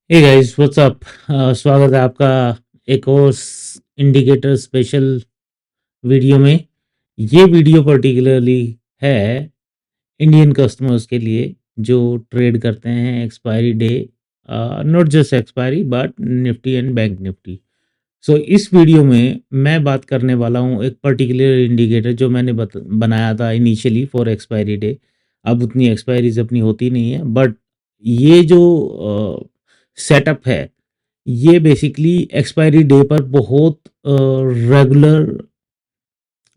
Hey guys what's up. स्वागत है आपका एक और इंडिकेटर स्पेशल वीडियो में। ये वीडियो पर्टिकुलरली है इंडियन कस्टमर्स के लिए जो ट्रेड करते हैं expiry day, not just expiry but Nifty and bank Nifty. So इस वीडियो में मैं बात करने वाला हूँ एक पर्टिकुलर इंडिकेटर जो मैंने बनाया था इनिशियली फॉर एक्सपायरी डे। अब उतनी एक्सपायरीज अपनी होती नहीं है, बट ये जो सेटअप है ये बेसिकली एक्सपायरी डे पर बहुत regular,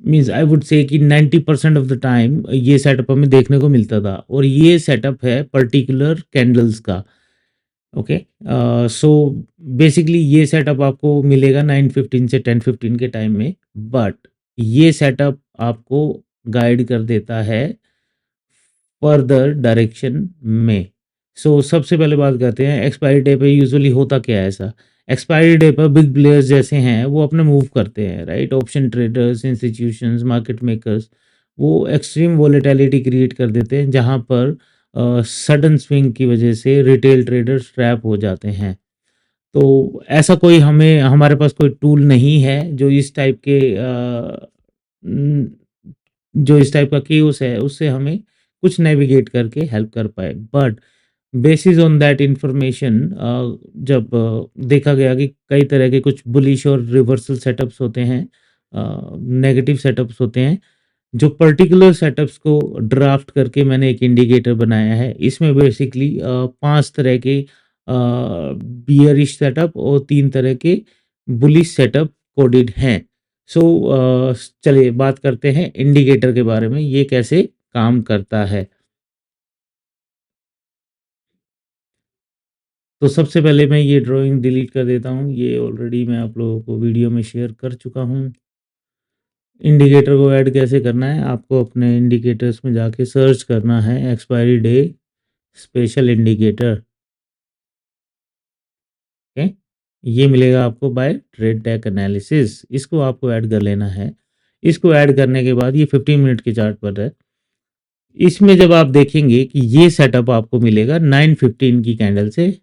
means I would say कि 90% ऑफ द टाइम ये सेटअप हमें देखने को मिलता था। और ये सेटअप है पर्टिकुलर कैंडल्स का। ओके, सो बेसिकली ये सेटअप आपको मिलेगा 9:15 से 10:15 के टाइम में। बट ये सेटअप आपको गाइड कर देता है फर्दर डायरेक्शन में। सो सबसे पहले बात करते हैं एक्सपायरी डे पे यूजुअली होता क्या है। ऐसा एक्सपायरी डे पर बिग प्लेयर्स जैसे हैं वो अपने मूव करते हैं, right. Option traders, institutions, market makers वो एक्सट्रीम वोलेटिलिटी क्रिएट कर देते हैं, जहां पर सडन स्विंग की वजह से रिटेल ट्रेडर्स ट्रैप हो जाते हैं। तो ऐसा कोई हमारे पास कोई टूल नहीं है जो इस टाइप के जो इस टाइप का केओस है उससे हमें कुछ नेविगेट करके हेल्प कर पाए। But basis on that information, जब देखा गया कि कई तरह के कुछ बुलिश और रिवर्सल सेटअप्स होते हैं, नेगेटिव सेटअप्स होते हैं, जो पर्टिकुलर सेटअप्स को ड्राफ्ट करके मैंने एक इंडिकेटर बनाया है। इसमें बेसिकली 5 तरह के बियरिश सेटअप और 3 तरह के बुलिश सेटअप कोडेड हैं। सो चलिए बात करते हैं इंडिकेटर के बारे में, ये कैसे काम करता है। तो सबसे पहले मैं ये ड्राइंग डिलीट कर देता हूँ, ये ऑलरेडी मैं आप लोगों को वीडियो में शेयर कर चुका हूँ। इंडिकेटर को ऐड कैसे करना है, आपको अपने इंडिकेटर्स में जाके सर्च करना है expiry day special indicator. Okay, ये मिलेगा आपको बाय ट्रेड टैक एनालिसिस। इसको आपको ऐड कर लेना है। इसको ऐड करने के बाद ये 15 मिनट के चार्ट पर है। इसमें जब आप देखेंगे कि ये सेटअप आपको मिलेगा 9:15 की कैंडल से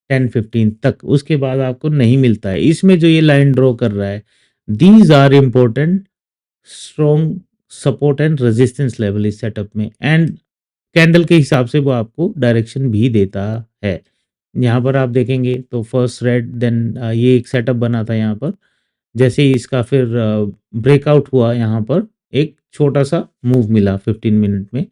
10:15 तक, उसके बाद आपको नहीं मिलता है। इसमें जो ये लाइन ड्रॉ कर रहा है, these are important strong support and resistance level इस सेटअप में, एंड कैंडल के हिसाब से वो आपको डायरेक्शन भी देता है। यहाँ पर आप देखेंगे तो फर्स्ट रेड, देन ये एक सेटअप बना था यहाँ पर। जैसे ही इसका फिर ब्रेकआउट हुआ, यहाँ पर एक छोटा सा मूव मिला 15 मिनट में।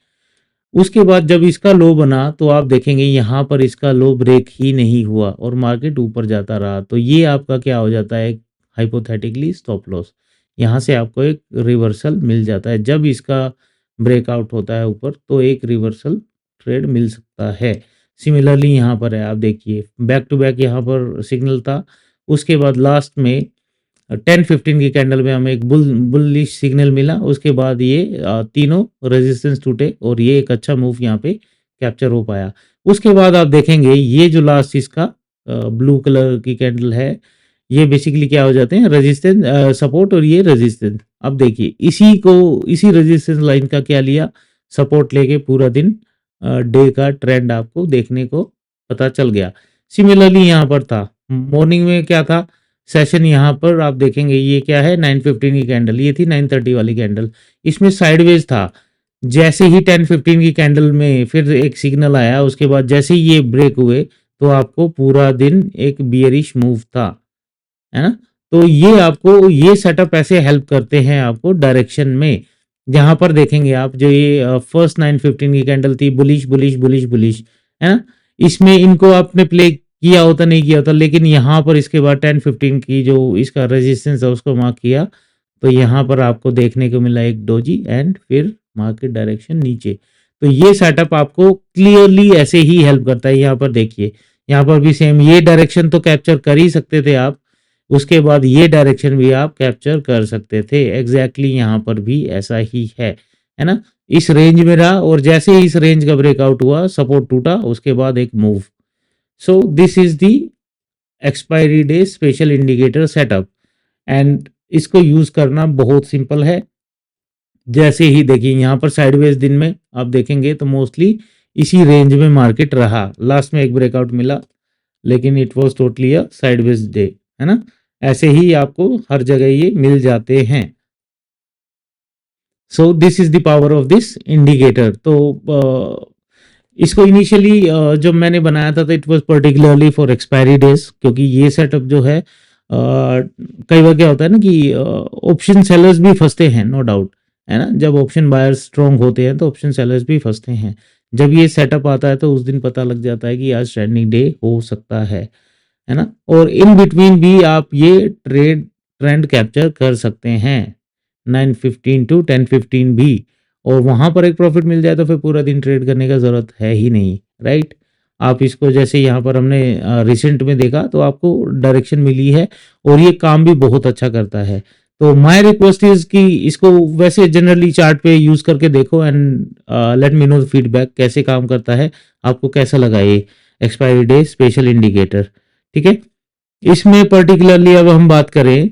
उसके बाद जब इसका लो बना तो आप देखेंगे यहाँ पर इसका लो ब्रेक ही नहीं हुआ और मार्केट ऊपर जाता रहा। तो ये आपका क्या हो जाता है, हाइपोथेटिकली स्टॉप लॉस। यहाँ से आपको एक रिवर्सल मिल जाता है। जब इसका ब्रेकआउट होता है ऊपर तो एक रिवर्सल ट्रेड मिल सकता है। सिमिलरली यहाँ पर है, आप देखिए बैक टू बैक यहाँ पर सिग्नल था। उसके बाद लास्ट में 10:15 की कैंडल में हमें एक बुलिश सिग्नल मिला। उसके बाद ये तीनों रेजिस्टेंस टूटे और ये एक अच्छा मूव यहाँ पे कैप्चर हो पाया। उसके बाद आप देखेंगे ये जो लास्ट इसका ब्लू कलर की कैंडल है, ये बेसिकली क्या हो जाते हैं, रेजिस्टेंस सपोर्ट और ये रेजिस्टेंस। अब देखिए इसी रेजिस्टेंस लाइन का क्या लिया, सपोर्ट लेके पूरा दिन डे का ट्रेंड आपको देखने को पता चल गया। सिमिलरली यहाँ पर था मॉर्निंग में क्या था सेशन, यहाँ पर आप देखेंगे ये क्या है 9:15 की कैंडल, ये थी 9:30 वाली कैंडल। इसमें साइडवेज था। जैसे ही 10:15 की कैंडल में फिर एक सिग्नल आया, उसके बाद जैसे ही ये ब्रेक हुए तो आपको पूरा दिन एक बियरिश मूव था, है ना। तो ये आपको ये सेटअप ऐसे हेल्प करते हैं आपको डायरेक्शन में। जहां पर देखेंगे आप जो ये फर्स्ट 9:15 की कैंडल थी, बुलिश बुलिश बुलिश बुलिश, है ना। इसमें इनको आपने प्ले किया होता नहीं किया होता, लेकिन यहाँ पर इसके बाद 10:15 की जो इसका रेजिस्टेंस है उसको मार्क किया तो यहाँ पर आपको देखने को मिला एक डोजी एंड फिर मार्केट डायरेक्शन नीचे। तो ये सेटअप आपको क्लियरली ऐसे ही हेल्प करता है। यहाँ पर देखिए, यहाँ पर भी सेम ये डायरेक्शन तो कैप्चर कर ही सकते थे आप, उसके बाद ये डायरेक्शन भी आप कैप्चर कर सकते थे। एग्जैक्टली यहाँ पर भी ऐसा ही है ना। इस रेंज में रहा और जैसे ही इस रेंज का ब्रेकआउट हुआ, सपोर्ट टूटा, उसके बाद एक move. So this is the expiry day special indicator setup, and इसको यूज करना बहुत सिंपल है। जैसे ही देखिए यहाँ पर साइडवेज दिन में आप देखेंगे तो मोस्टली इसी रेंज में मार्केट रहा। लास्ट में एक ब्रेकआउट मिला, लेकिन it was totally a sideways day, है ना। ऐसे ही आपको हर जगह ये मिल जाते हैं। So this is the power of this indicator. तो इसको इनिशियली जब मैंने बनाया था तो it was particularly for expiry days, क्योंकि ये सेटअप जो है कई बार क्या होता है ना कि ऑप्शन सेलर्स भी फंसते हैं, नो डाउट, है ना। जब ऑप्शन बायर्स स्ट्रांग होते हैं तो ऑप्शन सेलर्स भी फंसते हैं। जब ये सेटअप आता है तो उस दिन पता लग जाता है कि आज ट्रेंडिंग डे हो सकता है ना। और इन बिटवीन भी आप ये ट्रेंड कैप्चर कर सकते हैं 9:15 टू 10:15 भी, और वहां पर एक प्रॉफिट मिल जाए तो फिर पूरा दिन ट्रेड करने का जरूरत है ही नहीं, राइट। आप इसको जैसे यहाँ पर हमने रिसेंट में देखा तो आपको डायरेक्शन मिली है और ये काम भी बहुत अच्छा करता है। तो माय रिक्वेस्ट इज कि इसको वैसे जनरली चार्ट पे यूज करके देखो and let me know feedback कैसे काम करता है, आपको कैसा लगा ये एक्सपायरी डे स्पेशल इंडिकेटर। ठीक है, इसमें पर्टिकुलरली अब हम बात करें,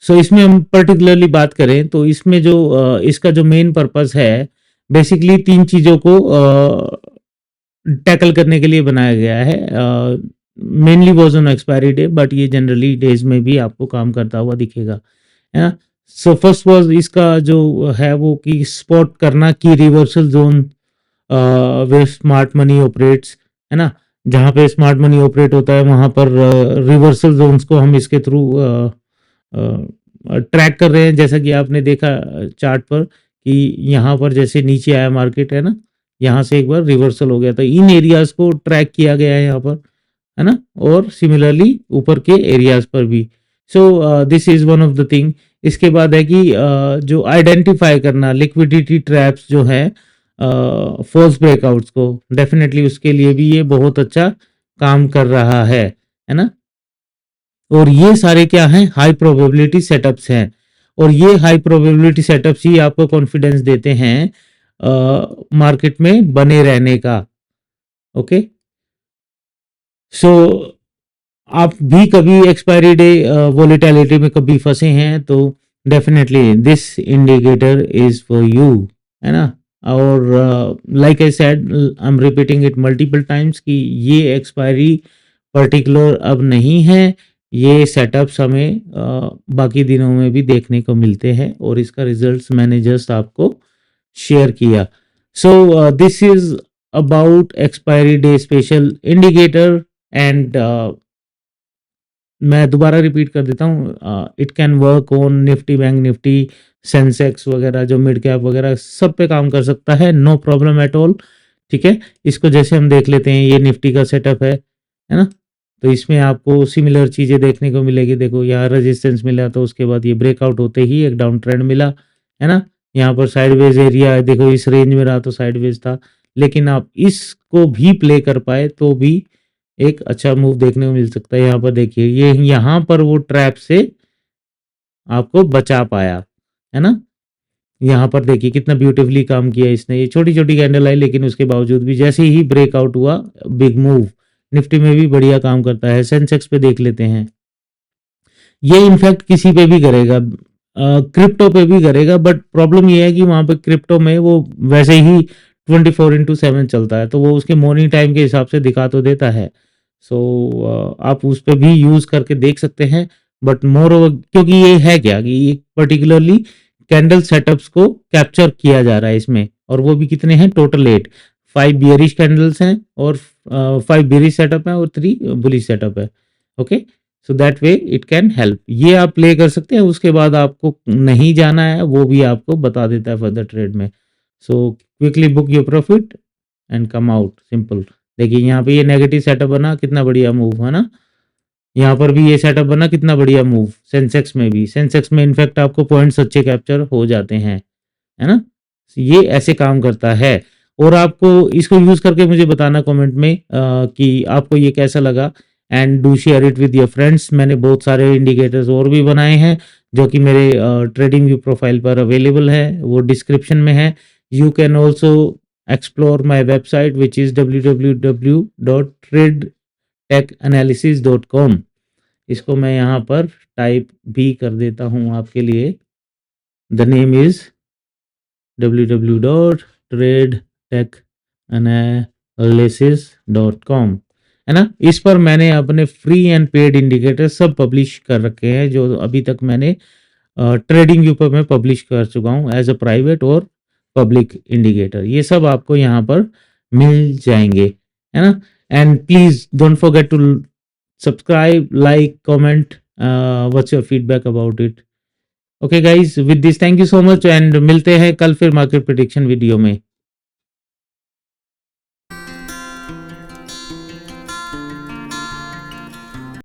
सो इसमें हम पर्टिकुलरली बात करें तो इसमें जो इसका जो मेन पर्पस है, बेसिकली तीन चीजों को टैकल करने के लिए बनाया गया है। Mainly was on expiry day, but ये जनरली डेज में भी आपको काम करता हुआ दिखेगा, है ना। सो फर्स्ट वॉज इसका जो है वो कि स्पॉट करना कि रिवर्सल जोन वे स्मार्ट मनी ऑपरेट्स, है ना। जहाँ पे स्मार्ट मनी ऑपरेट होता है वहां पर रिवर्सल जोन्स को हम इसके थ्रू ट्रैक कर रहे हैं। जैसा कि आपने देखा चार्ट पर कि यहाँ पर जैसे नीचे आया मार्केट, है ना, यहाँ से एक बार रिवर्सल हो गया था, इन एरियाज को ट्रैक किया गया है यहाँ पर, है ना। और सिमिलरली ऊपर के एरियाज पर भी। So this is one of the thing. इसके बाद है कि जो आइडेंटिफाई करना लिक्विडिटी ट्रैप्स जो है फॉल्स ब्रेकआउट्स को, डेफिनेटली उसके लिए भी ये बहुत अच्छा काम कर रहा है ना। और ये सारे क्या हैं, हाई प्रोबेबिलिटी सेटअप्स हैं, और ये हाई प्रोबेबिलिटी सेटअप्स ही आपको कॉन्फिडेंस देते हैं मार्केट में बने रहने का। ओके, सो आप भी कभी एक्सपायरी डे वोलेटिलिटी में कभी फंसे हैं तो definitely this indicator is for you, है ना। और like I said, I am repeating it multiple times कि ये एक्सपायरी पर्टिकुलर अब नहीं है, ये सेटअप्स हमें बाकी दिनों में भी देखने को मिलते हैं और इसका रिजल्ट्स मैंने जस्ट आपको शेयर किया। So this is about expiry day special indicator. And मैं दोबारा रिपीट कर देता हूँ, it can work on Nifty, bank Nifty, Sensex वगैरह, जो मिड कैप वगैरह सब पे काम कर सकता है, नो प्रॉब्लम एट ऑल। ठीक है, इसको जैसे हम देख लेते हैं, ये निफ्टी का सेटअप है ना। तो इसमें आपको सिमिलर चीज़ें देखने को मिलेगी। देखो यहाँ रेजिस्टेंस मिला तो उसके बाद ये ब्रेकआउट होते ही एक डाउन ट्रेंड मिला, है ना। यहाँ पर साइडवेज एरिया है, देखो इस रेंज में रहा तो साइडवेज था, लेकिन आप इसको भी प्ले कर पाए तो भी एक अच्छा मूव देखने को मिल सकता है। यहाँ पर देखिए, ये यहाँ पर वो ट्रैप से आपको बचा पाया, है ना। यहाँ पर देखिए कितना ब्यूटीफुली काम किया इसने, ये छोटी छोटी कैंडल आई लेकिन उसके बावजूद भी जैसे ही ब्रेकआउट हुआ, बिग मूव। निफ्टी में भी बढ़िया काम करता है। सेंसेक्स पे देख लेते हैं, ये इनफैक्ट किसी पे भी करेगा, क्रिप्टो पे भी करेगा, बट प्रॉब्लम ये है कि वहां पे क्रिप्टो में वो वैसे ही 24/7 चलता है, तो वो उसके मॉर्निंग टाइम के हिसाब से दिखा तो देता है। सो आप उस पे भी यूज करके देख सकते हैं, बट मोर ओवर क्योंकि ये है क्या कि ये पर्टिकुलरली कैंडल सेटअप्स को कैप्चर किया जा रहा है इसमें, और वो भी कितने हैं, टोटल 8, 5 बियरिश कैंडल्स हैं और 5 बियरिश सेटअप है और 3 बुलिश सेटअप है। Okay, so that way it can help, ये आप प्ले कर सकते हैं। उसके बाद आपको नहीं जाना है वो भी आपको बता देता है फर्दर ट्रेड में। So quickly book your profit and come out, simple. देखिए यहाँ पे ये नेगेटिव सेटअप बना, कितना बढ़िया मूव, है ना। यहाँ पर भी ये सेटअप बना, कितना बढ़िया मूव। सेंसेक्स में भी, सेंसेक्स में इनफैक्ट आपको पॉइंट्स अच्छे कैप्चर हो जाते हैं, है ना। ये ऐसे काम करता है। और आपको इसको यूज करके मुझे बताना कमेंट में कि आपको ये कैसा लगा, and do share it with your friends. मैंने बहुत सारे इंडिकेटर्स और भी बनाए हैं जो कि मेरे ट्रेडिंग व्यू प्रोफाइल पर अवेलेबल है, वो डिस्क्रिप्शन में है। You can also explore my website which is www.tradetechanalysis.com। इसको मैं यहाँ पर टाइप भी कर देता हूँ आपके लिए। द नेम इज www.tradetechanalysis.com, है ना। इस पर मैंने अपने फ्री एंड पेड इंडिकेटर सब पब्लिश कर रखे हैं, जो अभी तक मैंने ट्रेडिंग व्यू पर मैं पब्लिश कर चुका हूँ एज अ प्राइवेट और पब्लिक इंडिकेटर। ये सब आपको यहाँ पर मिल जाएंगे, है ना। And please don't forget to subscribe, like, comment, what's your feedback about it. Okay guys, with this thank you so much and मिलते हैं कल फिर मार्केट प्रेडिक्शन वीडियो में।